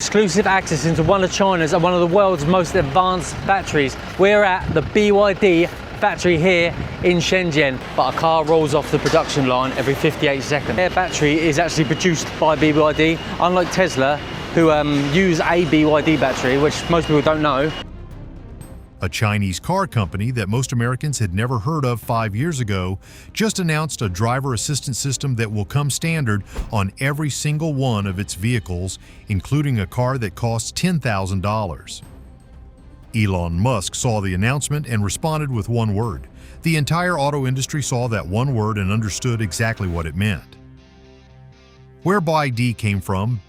Exclusive access into one of China's and one of the world's most advanced batteries. We're at the BYD factory here in Shenzhen, but a car rolls off the production line every 58 seconds. Their battery is actually produced by BYD, unlike Tesla, who use a BYD battery, which most people don't know. A Chinese car company that most Americans had never heard of 5 years ago just announced a driver assistance system that will come standard on every single one of its vehicles, including a car that costs $10,000. Elon Musk saw the announcement and responded with one word. The entire auto industry saw that one word and understood exactly what it meant. Where BYD came from,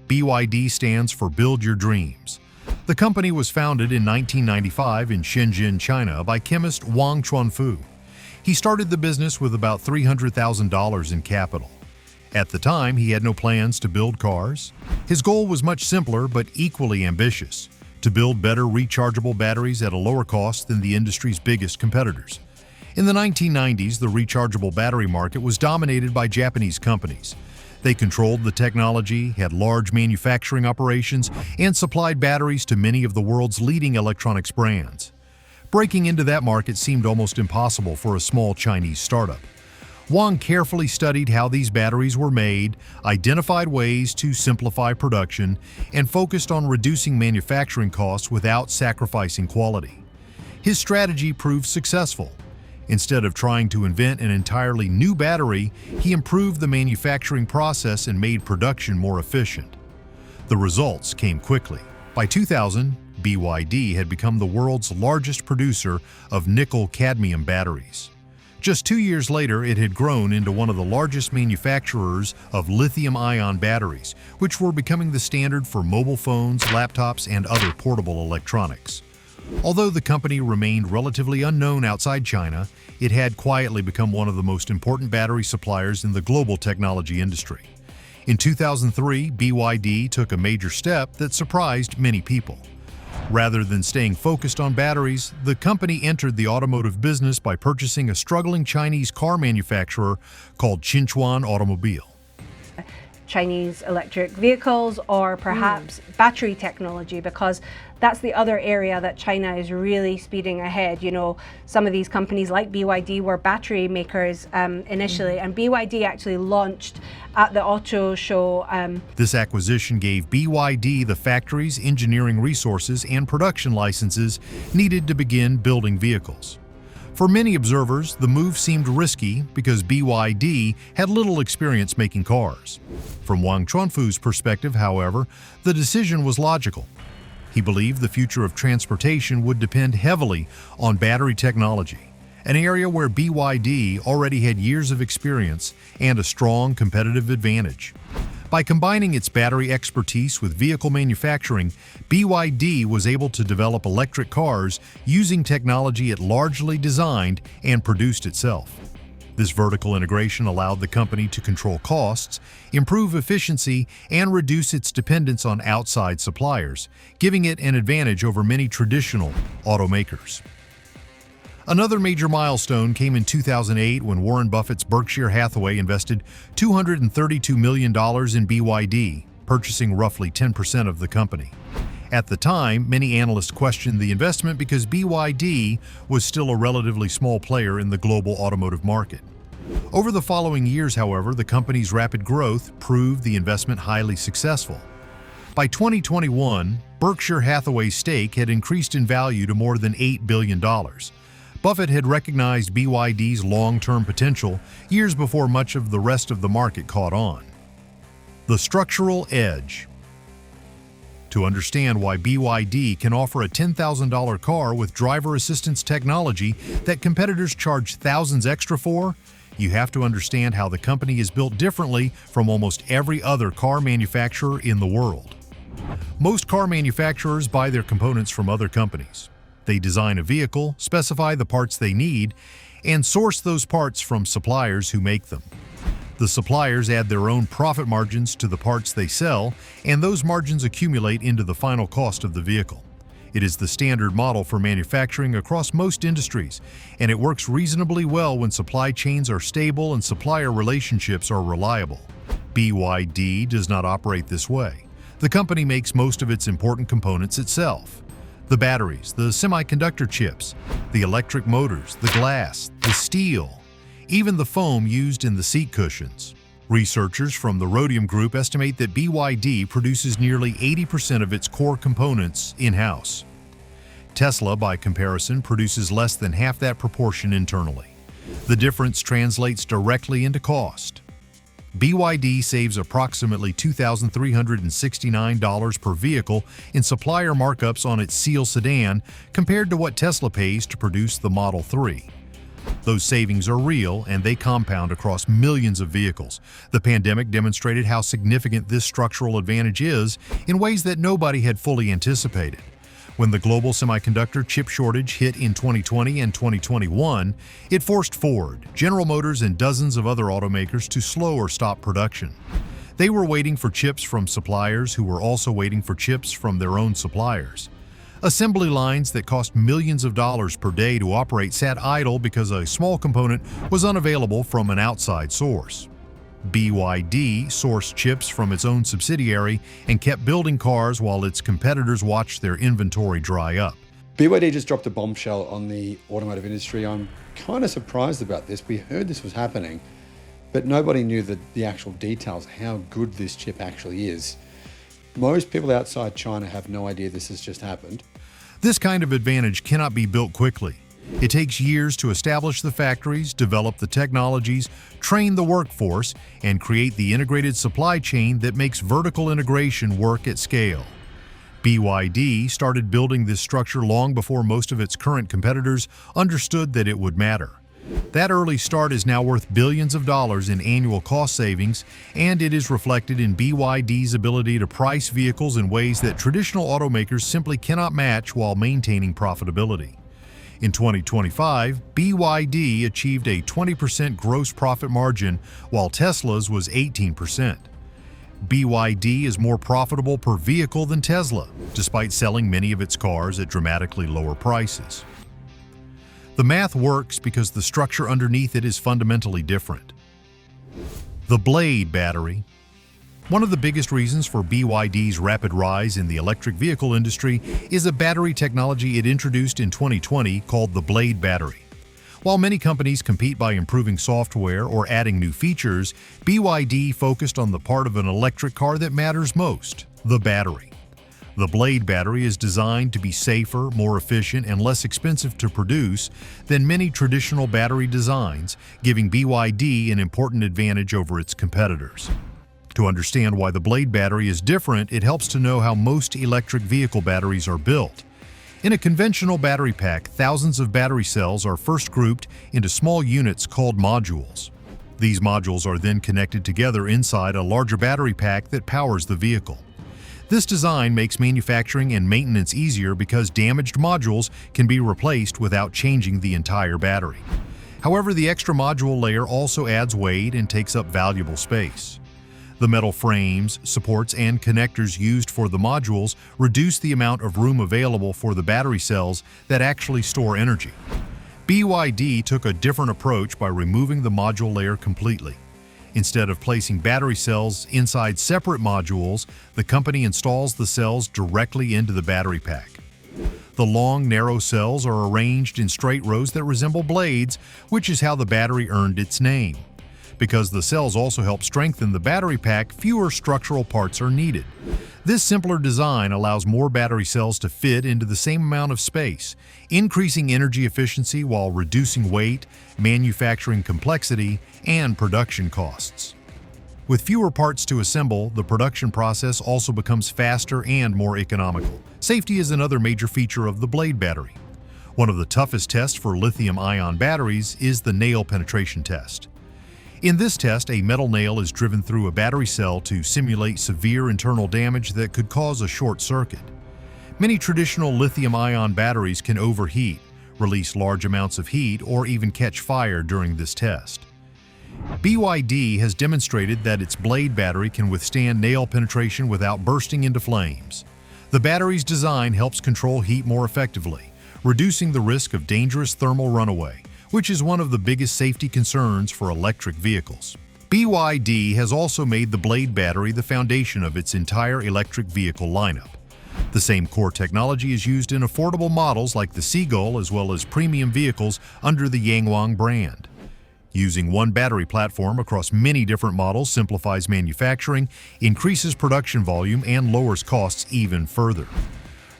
BYD stands for Build Your Dreams. The company was founded in 1995 in Shenzhen, China by chemist Wang Chuanfu. He started the business with about $300,000 in capital. At the time, he had no plans to build cars. His goal was much simpler but equally ambitious: to build better rechargeable batteries at a lower cost than the industry's biggest competitors. In the 1990s, the rechargeable battery market was dominated by Japanese companies. They controlled the technology, had large manufacturing operations, and supplied batteries to many of the world's leading electronics brands. Breaking into that market seemed almost impossible for a small Chinese startup. Wang carefully studied how these batteries were made, identified ways to simplify production, and focused on reducing manufacturing costs without sacrificing quality. His strategy proved successful. Instead of trying to invent an entirely new battery, he improved the manufacturing process and made production more efficient. The results came quickly. By 2000, BYD had become the world's largest producer of nickel-cadmium batteries. Just 2 years later, it had grown into one of the largest manufacturers of lithium-ion batteries, which were becoming the standard for mobile phones, laptops, and other portable electronics. Although the company remained relatively unknown outside China, it had quietly become one of the most important battery suppliers in the global technology industry. In 2003, BYD took a major step that surprised many people. Rather than staying focused on batteries, the company entered the automotive business by purchasing a struggling Chinese car manufacturer called Sichuan Automobile. Chinese electric vehicles, or perhaps battery technology, because that's the other area that China is really speeding ahead. You know, some of these companies like BYD were battery makers initially, and BYD actually launched at the auto show. This acquisition gave BYD the factories, engineering resources, and production licenses needed to begin building vehicles. For many observers, the move seemed risky because BYD had little experience making cars. From Wang Chuanfu's perspective, however, the decision was logical. He believed the future of transportation would depend heavily on battery technology, an area where BYD already had years of experience and a strong competitive advantage. By combining its battery expertise with vehicle manufacturing, BYD was able to develop electric cars using technology it largely designed and produced itself. This vertical integration allowed the company to control costs, improve efficiency, and reduce its dependence on outside suppliers, giving it an advantage over many traditional automakers. Another major milestone came in 2008 when Warren Buffett's Berkshire Hathaway invested $232 million in BYD, purchasing roughly 10% of the company. At the time, many analysts questioned the investment because BYD was still a relatively small player in the global automotive market. Over the following years, however, the company's rapid growth proved the investment highly successful. By 2021, Berkshire Hathaway's stake had increased in value to more than $8 billion. Buffett had recognized BYD's long-term potential years before much of the rest of the market caught on. The structural edge. To understand why BYD can offer a $10,000 car with driver assistance technology that competitors charge thousands extra for, you have to understand how the company is built differently from almost every other car manufacturer in the world. Most car manufacturers buy their components from other companies. They design a vehicle, specify the parts they need, and source those parts from suppliers who make them. The suppliers add their own profit margins to the parts they sell, and those margins accumulate into the final cost of the vehicle. It is the standard model for manufacturing across most industries, and it works reasonably well when supply chains are stable and supplier relationships are reliable. BYD does not operate this way. The company makes most of its important components itself. The batteries, the semiconductor chips, the electric motors, the glass, the steel, even the foam used in the seat cushions. Researchers from the Rhodium Group estimate that BYD produces nearly 80% of its core components in-house. Tesla, by comparison, produces less than half that proportion internally. The difference translates directly into cost. BYD saves approximately $2,369 per vehicle in supplier markups on its Seal sedan compared to what Tesla pays to produce the Model 3. Those savings are real, and they compound across millions of vehicles. The pandemic demonstrated how significant this structural advantage is in ways that nobody had fully anticipated. When the global semiconductor chip shortage hit in 2020 and 2021, it forced Ford, General Motors, and dozens of other automakers to slow or stop production. They were waiting for chips from suppliers who were also waiting for chips from their own suppliers. Assembly lines that cost millions of dollars per day to operate sat idle because a small component was unavailable from an outside source. BYD sourced chips from its own subsidiary and kept building cars while its competitors watched their inventory dry up. BYD just dropped a bombshell on the automotive industry. I'm kind of surprised about this. We heard this was happening, but nobody knew the actual details, how good this chip actually is. Most people outside China have no idea this has just happened. This kind of advantage cannot be built quickly. It takes years to establish the factories, develop the technologies, train the workforce, and create the integrated supply chain that makes vertical integration work at scale. BYD started building this structure long before most of its current competitors understood that it would matter. That early start is now worth billions of dollars in annual cost savings, and it is reflected in BYD's ability to price vehicles in ways that traditional automakers simply cannot match while maintaining profitability. In 2025, BYD achieved a 20% gross profit margin, while Tesla's was 18%. BYD is more profitable per vehicle than Tesla, despite selling many of its cars at dramatically lower prices. The math works because the structure underneath it is fundamentally different. The Blade battery. One of the biggest reasons for BYD's rapid rise in the electric vehicle industry is a battery technology it introduced in 2020 called the Blade battery. While many companies compete by improving software or adding new features, BYD focused on the part of an electric car that matters most, the battery. The Blade battery is designed to be safer, more efficient, and less expensive to produce than many traditional battery designs, giving BYD an important advantage over its competitors. To understand why the Blade battery is different, it helps to know how most electric vehicle batteries are built. In a conventional battery pack, thousands of battery cells are first grouped into small units called modules. These modules are then connected together inside a larger battery pack that powers the vehicle. This design makes manufacturing and maintenance easier because damaged modules can be replaced without changing the entire battery. However, the extra module layer also adds weight and takes up valuable space. The metal frames, supports, and connectors used for the modules reduce the amount of room available for the battery cells that actually store energy. BYD took a different approach by removing the module layer completely. Instead of placing battery cells inside separate modules, the company installs the cells directly into the battery pack. The long, narrow cells are arranged in straight rows that resemble blades, which is how the battery earned its name. Because the cells also help strengthen the battery pack, fewer structural parts are needed. This simpler design allows more battery cells to fit into the same amount of space, increasing energy efficiency while reducing weight, manufacturing complexity, and production costs. With fewer parts to assemble, the production process also becomes faster and more economical. Safety is another major feature of the Blade battery. One of the toughest tests for lithium-ion batteries is the nail penetration test. In this test, a metal nail is driven through a battery cell to simulate severe internal damage that could cause a short circuit. Many traditional lithium-ion batteries can overheat, release large amounts of heat, or even catch fire during this test. BYD has demonstrated that its Blade battery can withstand nail penetration without bursting into flames. The battery's design helps control heat more effectively, reducing the risk of dangerous thermal runaway, which is one of the biggest safety concerns for electric vehicles. BYD has also made the Blade battery the foundation of its entire electric vehicle lineup. The same core technology is used in affordable models like the Seagull as well as premium vehicles under the Yangwang brand. Using one battery platform across many different models simplifies manufacturing, increases production volume, and lowers costs even further.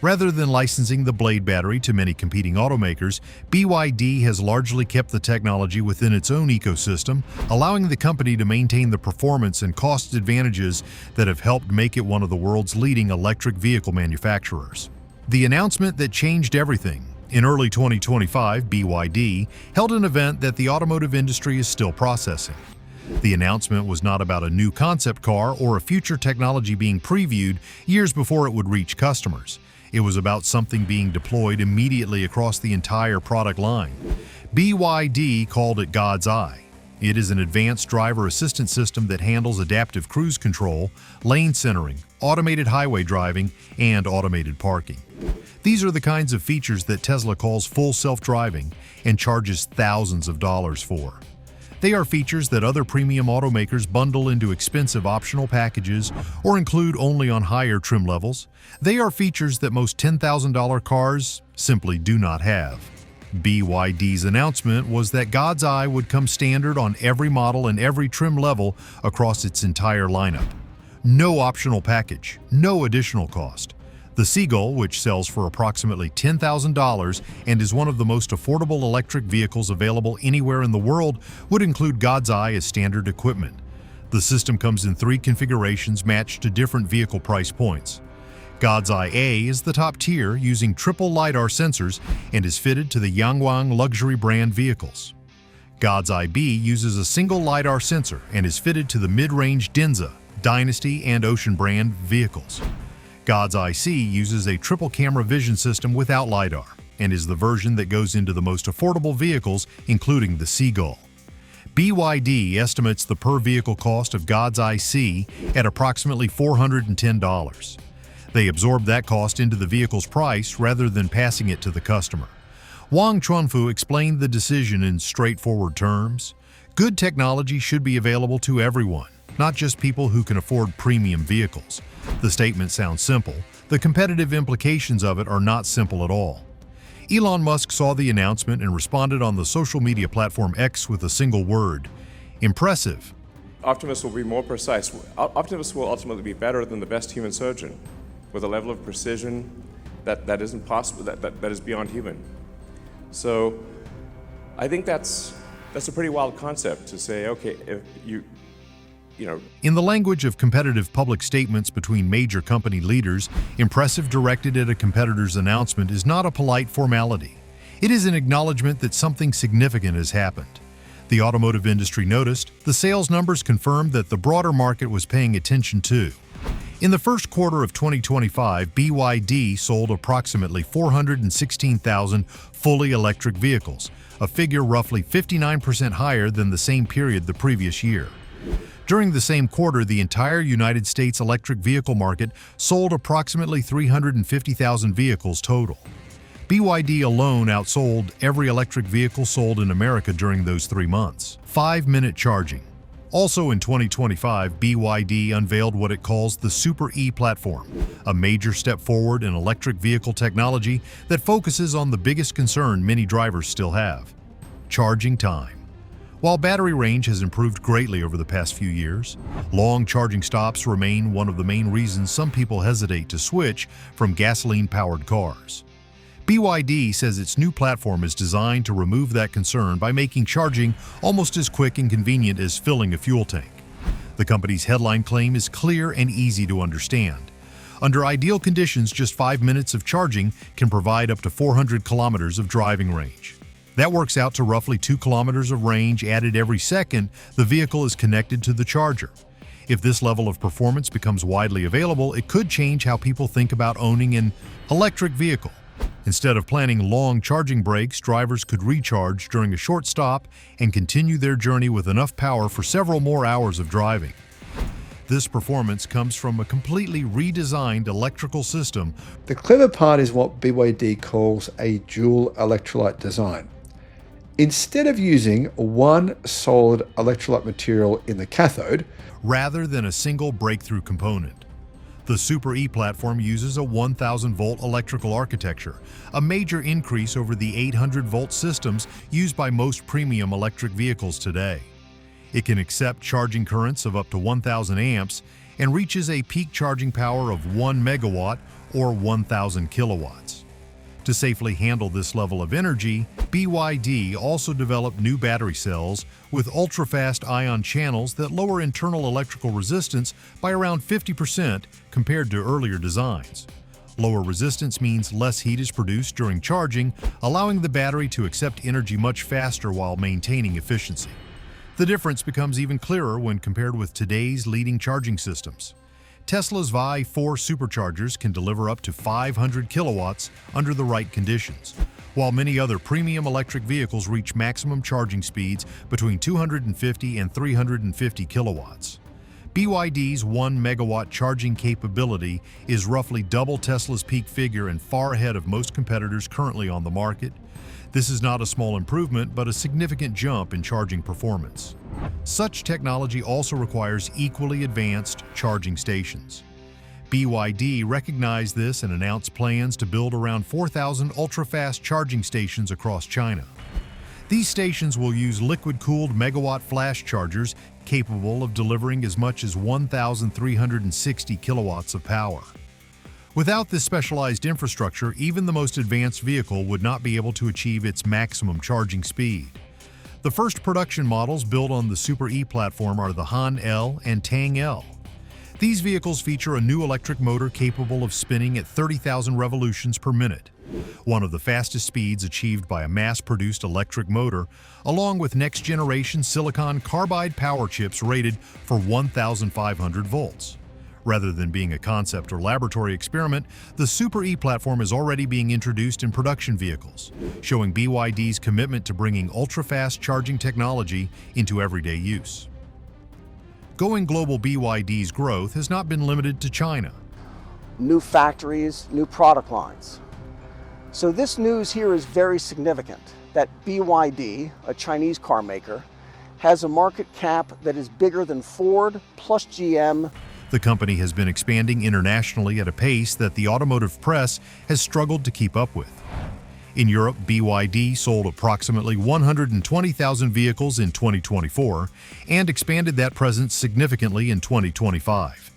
Rather than licensing the Blade battery to many competing automakers, BYD has largely kept the technology within its own ecosystem, allowing the company to maintain the performance and cost advantages that have helped make it one of the world's leading electric vehicle manufacturers. The announcement that changed everything. In early 2025, BYD held an event that the automotive industry is still processing. The announcement was not about a new concept car or a future technology being previewed years before it would reach customers. It was about something being deployed immediately across the entire product line. BYD called it God's Eye. It is an advanced driver assistance system that handles adaptive cruise control, lane centering, automated highway driving, and automated parking. These are the kinds of features that Tesla calls full self-driving and charges thousands of dollars for. They are features that other premium automakers bundle into expensive optional packages or include only on higher trim levels. They are features that most $10,000 cars simply do not have. BYD's announcement was that God's Eye would come standard on every model and every trim level across its entire lineup. No optional package, no additional cost. The Seagull, which sells for approximately $10,000 and is one of the most affordable electric vehicles available anywhere in the world, would include God's Eye as standard equipment. The system comes in 3 configurations matched to different vehicle price points. God's Eye A is the top tier, using triple LiDAR sensors and is fitted to the Yangwang luxury brand vehicles. God's Eye B uses a single LiDAR sensor and is fitted to the mid-range Denza, Dynasty, and Ocean brand vehicles. God's Eye C uses a triple camera vision system without LiDAR and is the version that goes into the most affordable vehicles, including the Seagull. BYD estimates the per-vehicle cost of God's Eye C at approximately $410. They absorb that cost into the vehicle's price rather than passing it to the customer. Wang Chuanfu explained the decision in straightforward terms. Good technology should be available to everyone, not just people who can afford premium vehicles. The statement sounds simple. The competitive implications of it are not simple at all. Elon Musk saw the announcement and responded on the social media platform X with a single word: impressive. Optimus will be more precise. Optimus will ultimately be better than the best human surgeon, with a level of precision that isn't possible, that is beyond human. So I think that's a pretty wild concept to say, okay, if you know. In the language of competitive public statements between major company leaders, impressive directed at a competitor's announcement is not a polite formality. It is an acknowledgement that something significant has happened. The automotive industry noticed, the sales numbers confirmed that the broader market was paying attention too. In the first quarter of 2025, BYD sold approximately 416,000 fully electric vehicles, a figure roughly 59% higher than the same period the previous year. During the same quarter, the entire United States electric vehicle market sold approximately 350,000 vehicles total. BYD alone outsold every electric vehicle sold in America during those 3 months. 5-minute charging. Also in 2025, BYD unveiled what it calls the Super E platform, a major step forward in electric vehicle technology that focuses on the biggest concern many drivers still have: charging time. While battery range has improved greatly over the past few years, long charging stops remain one of the main reasons some people hesitate to switch from gasoline-powered cars. BYD says its new platform is designed to remove that concern by making charging almost as quick and convenient as filling a fuel tank. The company's headline claim is clear and easy to understand. Under ideal conditions, just 5 minutes of charging can provide up to 400 kilometers of driving range. That works out to roughly 2 kilometers of range added every second the vehicle is connected to the charger. If this level of performance becomes widely available, it could change how people think about owning an electric vehicle. Instead of planning long charging breaks, drivers could recharge during a short stop and continue their journey with enough power for several more hours of driving. This performance comes from a completely redesigned electrical system. The clever part is what BYD calls a dual electrolyte design. Instead of using one solid electrolyte material in the cathode, rather than a single breakthrough component. The Super E platform uses a 1,000-volt electrical architecture, a major increase over the 800-volt systems used by most premium electric vehicles today. It can accept charging currents of up to 1,000 amps and reaches a peak charging power of 1 megawatt or 1,000 kilowatts. To safely handle this level of energy, BYD also developed new battery cells with ultra-fast ion channels that lower internal electrical resistance by around 50% compared to earlier designs. Lower resistance means less heat is produced during charging, allowing the battery to accept energy much faster while maintaining efficiency. The difference becomes even clearer when compared with today's leading charging systems. Tesla's Vi-4 superchargers can deliver up to 500 kilowatts under the right conditions, while many other premium electric vehicles reach maximum charging speeds between 250 and 350 kilowatts. BYD's 1 megawatt charging capability is roughly double Tesla's peak figure and far ahead of most competitors currently on the market. This is not a small improvement, but a significant jump in charging performance. Such technology also requires equally advanced charging stations. BYD recognized this and announced plans to build around 4,000 ultra-fast charging stations across China. These stations will use liquid-cooled megawatt flash chargers capable of delivering as much as 1,360 kilowatts of power. Without this specialized infrastructure, even the most advanced vehicle would not be able to achieve its maximum charging speed. The first production models built on the Super E platform are the Han L and Tang L. These vehicles feature a new electric motor capable of spinning at 30,000 revolutions per minute, one of the fastest speeds achieved by a mass-produced electric motor, along with next-generation silicon carbide power chips rated for 1,500 volts. Rather than being a concept or laboratory experiment, the Super E platform is already being introduced in production vehicles, showing BYD's commitment to bringing ultra-fast charging technology into everyday use. Going global, BYD's growth has not been limited to China. New factories, new product lines. So this news here is very significant, that BYD, a Chinese car maker, has a market cap that is bigger than Ford plus GM. The company has been expanding internationally at a pace that the automotive press has struggled to keep up with. In Europe, BYD sold approximately 120,000 vehicles in 2024 and expanded that presence significantly in 2025.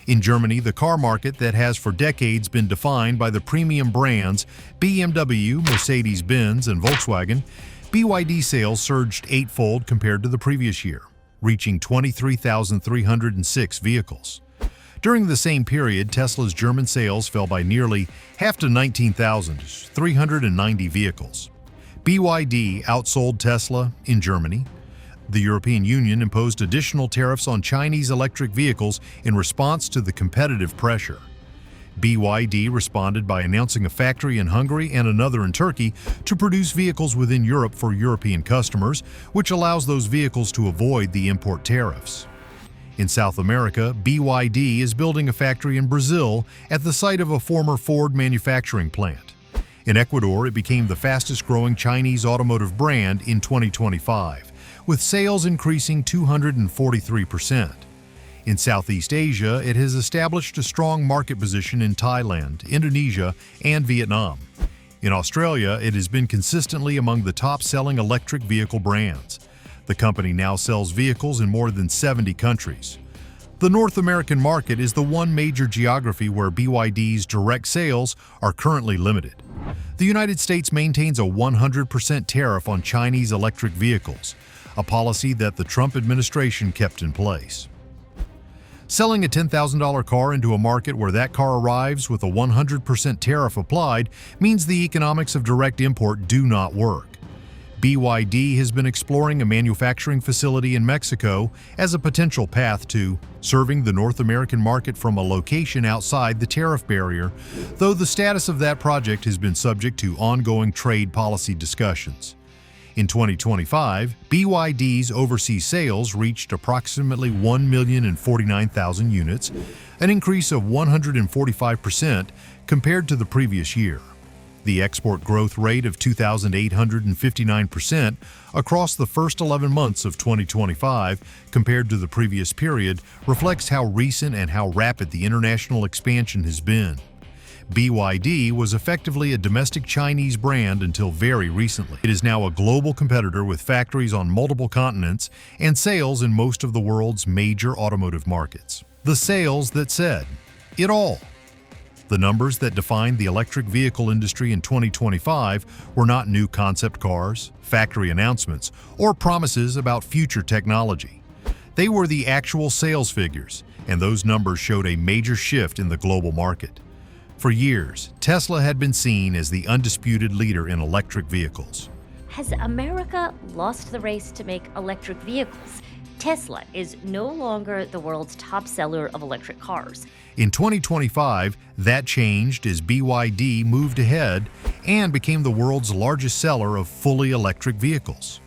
In Germany, the car market that has for decades been defined by the premium brands BMW, Mercedes-Benz, and Volkswagen, BYD sales surged eightfold compared to the previous year, reaching 23,306 vehicles. During the same period, Tesla's German sales fell by nearly half to 19,390 vehicles. BYD outsold Tesla in Germany. The European Union imposed additional tariffs on Chinese electric vehicles in response to the competitive pressure. BYD responded by announcing a factory in Hungary and another in Turkey to produce vehicles within Europe for European customers, which allows those vehicles to avoid the import tariffs. In South America, BYD is building a factory in Brazil at the site of a former Ford manufacturing plant. In Ecuador, it became the fastest-growing Chinese automotive brand in 2025, with sales increasing 243%. In Southeast Asia, it has established a strong market position in Thailand, Indonesia, and Vietnam. In Australia, it has been consistently among the top-selling electric vehicle brands. The company now sells vehicles in more than 70 countries. The North American market is the one major geography where BYD's direct sales are currently limited. The United States maintains a 100% tariff on Chinese electric vehicles, a policy that the Trump administration kept in place. Selling a $10,000 car into a market where that car arrives with a 100% tariff applied means the economics of direct import do not work. BYD has been exploring a manufacturing facility in Mexico as a potential path to serving the North American market from a location outside the tariff barrier, though the status of that project has been subject to ongoing trade policy discussions. In 2025, BYD's overseas sales reached approximately 1,049,000 units, an increase of 145% compared to the previous year. The export growth rate of 2,859% across the first 11 months of 2025 compared to the previous period reflects how recent and how rapid the international expansion has been. BYD was effectively a domestic Chinese brand until very recently. It is now a global competitor with factories on multiple continents and sales in most of the world's major automotive markets. The sales that said it all. The numbers that defined the electric vehicle industry in 2025 were not new concept cars, factory announcements, or promises about future technology. They were the actual sales figures, and those numbers showed a major shift in the global market. For years, Tesla had been seen as the undisputed leader in electric vehicles. Has America lost the race to make electric vehicles? Tesla is no longer the world's top seller of electric cars. In 2025, that changed as BYD moved ahead and became the world's largest seller of fully electric vehicles.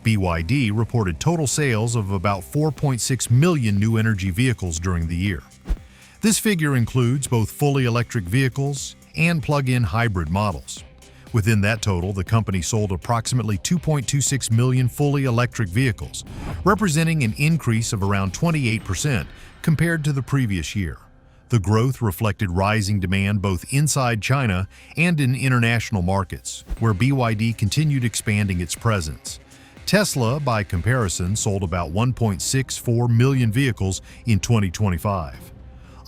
BYD reported total sales of about 4.6 million new energy vehicles during the year. This figure includes both fully electric vehicles and plug-in hybrid models. Within that total, the company sold approximately 2.26 million fully electric vehicles, representing an increase of around 28% compared to the previous year. The growth reflected rising demand both inside China and in international markets, where BYD continued expanding its presence. Tesla, by comparison, sold about 1.64 million vehicles in 2025.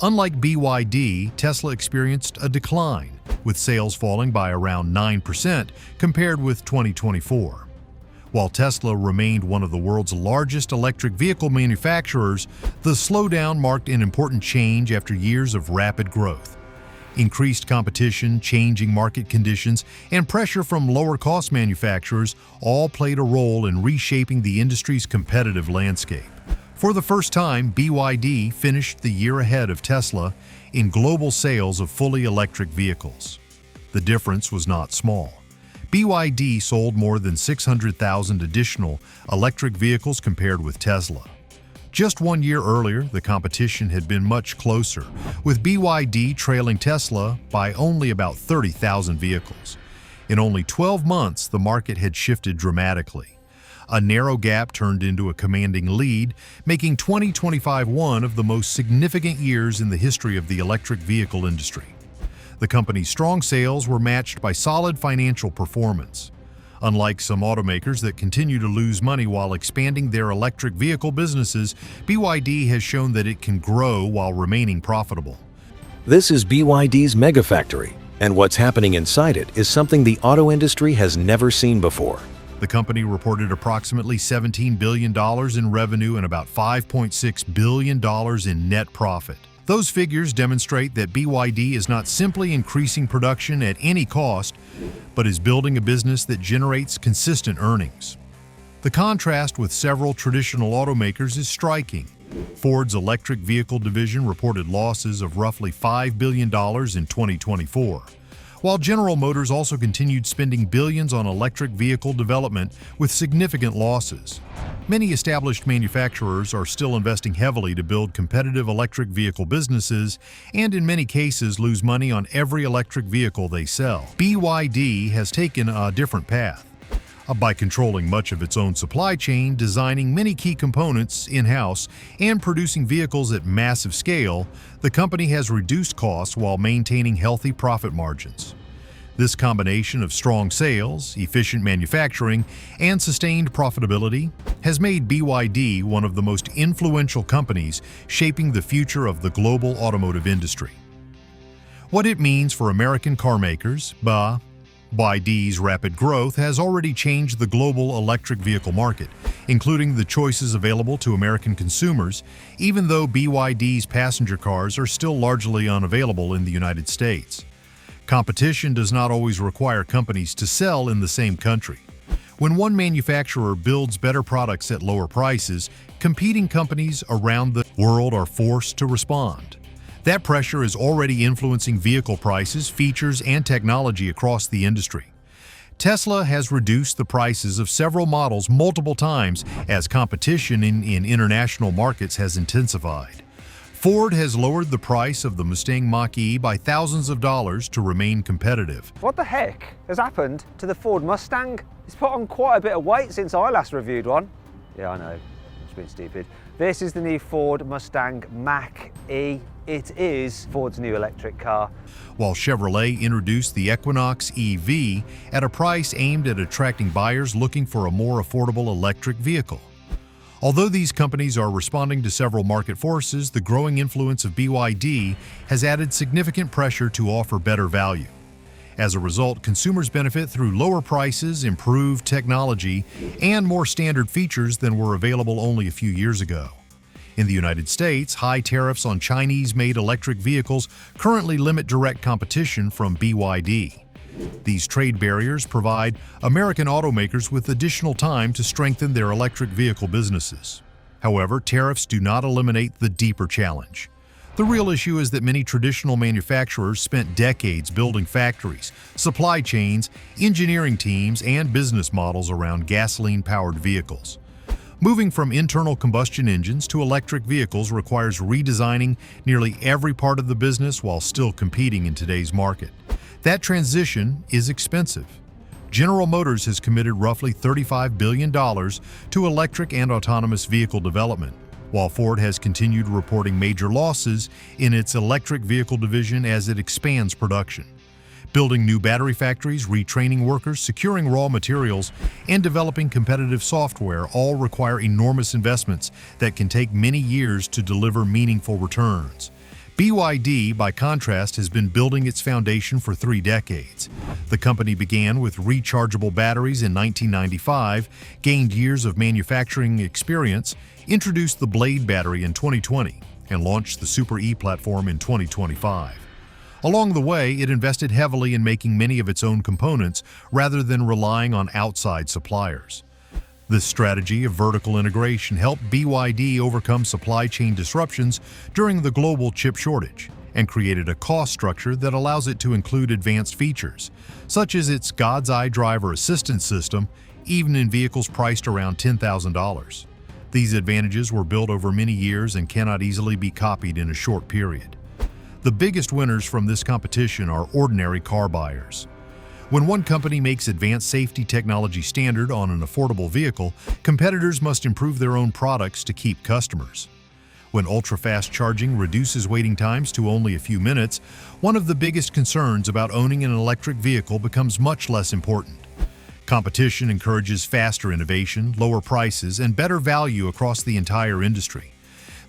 Unlike BYD, Tesla experienced a decline, with sales falling by around 9% compared with 2024. While Tesla remained one of the world's largest electric vehicle manufacturers, the slowdown marked an important change after years of rapid growth. Increased competition, changing market conditions, and pressure from lower-cost manufacturers all played a role in reshaping the industry's competitive landscape. For the first time, BYD finished the year ahead of Tesla in global sales of fully electric vehicles. The difference was not small. BYD sold more than 600,000 additional electric vehicles compared with Tesla. Just 1 year earlier, the competition had been much closer, with BYD trailing Tesla by only about 30,000 vehicles. In only 12 months, the market had shifted dramatically. A narrow gap turned into a commanding lead, making 2025 one of the most significant years in the history of the electric vehicle industry. The company's strong sales were matched by solid financial performance. Unlike some automakers that continue to lose money while expanding their electric vehicle businesses, BYD has shown that it can grow while remaining profitable. This is BYD's megafactory, and what's happening inside it is something the auto industry has never seen before. The company reported approximately $17 billion in revenue and about $5.6 billion in net profit. Those figures demonstrate that BYD is not simply increasing production at any cost, but is building a business that generates consistent earnings. The contrast with several traditional automakers is striking. Ford's electric vehicle division reported losses of roughly $5 billion in 2024. While General Motors also continued spending billions on electric vehicle development with significant losses. Many established manufacturers are still investing heavily to build competitive electric vehicle businesses and in many cases lose money on every electric vehicle they sell. BYD has taken a different path. By controlling much of its own supply chain, designing many key components in-house, and producing vehicles at massive scale, the company has reduced costs while maintaining healthy profit margins. This combination of strong sales, efficient manufacturing, and sustained profitability has made BYD one of the most influential companies shaping the future of the global automotive industry. What it means for American carmakers, BYD's rapid growth has already changed the global electric vehicle market, including the choices available to American consumers, even though BYD's passenger cars are still largely unavailable in the United States. Competition does not always require companies to sell in the same country. When one manufacturer builds better products at lower prices, competing companies around the world are forced to respond. That pressure is already influencing vehicle prices, features, and technology across the industry. Tesla has reduced the prices of several models multiple times as competition in international markets has intensified. Ford has lowered the price of the Mustang Mach-E by thousands of dollars to remain competitive. What the heck has happened to the Ford Mustang? It's put on quite a bit of weight since I last reviewed one. Yeah, I know, it's been stupid. This is the new Ford Mustang Mach-E. It is Ford's new electric car. While Chevrolet introduced the Equinox EV at a price aimed at attracting buyers looking for a more affordable electric vehicle. Although these companies are responding to several market forces, the growing influence of BYD has added significant pressure to offer better value. As a result, consumers benefit through lower prices, improved technology, and more standard features than were available only a few years ago. In the United States, high tariffs on Chinese-made electric vehicles currently limit direct competition from BYD. These trade barriers provide American automakers with additional time to strengthen their electric vehicle businesses. However, tariffs do not eliminate the deeper challenge. The real issue is that many traditional manufacturers spent decades building factories, supply chains, engineering teams, and business models around gasoline-powered vehicles. Moving from internal combustion engines to electric vehicles requires redesigning nearly every part of the business while still competing in today's market. That transition is expensive. General Motors has committed roughly $35 billion to electric and autonomous vehicle development, while Ford has continued reporting major losses in its electric vehicle division as it expands production. Building new battery factories, retraining workers, securing raw materials, and developing competitive software all require enormous investments that can take many years to deliver meaningful returns. BYD, by contrast, has been building its foundation for 3 decades. The company began with rechargeable batteries in 1995, gained years of manufacturing experience, introduced the Blade battery in 2020, and launched the Super E platform in 2025. Along the way, it invested heavily in making many of its own components rather than relying on outside suppliers. This strategy of vertical integration helped BYD overcome supply chain disruptions during the global chip shortage and created a cost structure that allows it to include advanced features, such as its God's Eye driver assistance system, even in vehicles priced around $10,000. These advantages were built over many years and cannot easily be copied in a short period. The biggest winners from this competition are ordinary car buyers. When one company makes advanced safety technology standard on an affordable vehicle, competitors must improve their own products to keep customers. When ultra-fast charging reduces waiting times to only a few minutes, one of the biggest concerns about owning an electric vehicle becomes much less important. Competition encourages faster innovation, lower prices, and better value across the entire industry.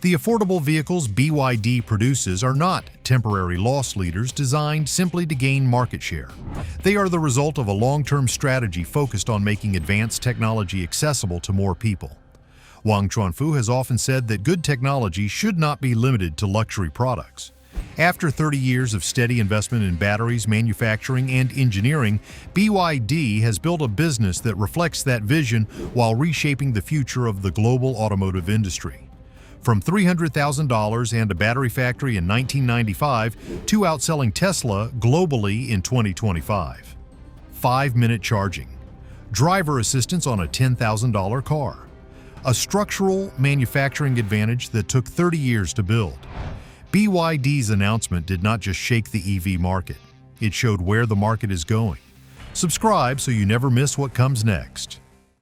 The affordable vehicles BYD produces are not temporary loss leaders designed simply to gain market share. They are the result of a long-term strategy focused on making advanced technology accessible to more people. Wang Chuanfu has often said that good technology should not be limited to luxury products. After 30 years of steady investment in batteries, manufacturing, and engineering, BYD has built a business that reflects that vision while reshaping the future of the global automotive industry. From $300,000 and a battery factory in 1995 to outselling Tesla globally in 2025. 5-minute charging. Driver assistance on a $10,000 car. A structural manufacturing advantage that took 30 years to build. BYD's announcement did not just shake the EV market. It showed where the market is going. Subscribe so you never miss what comes next.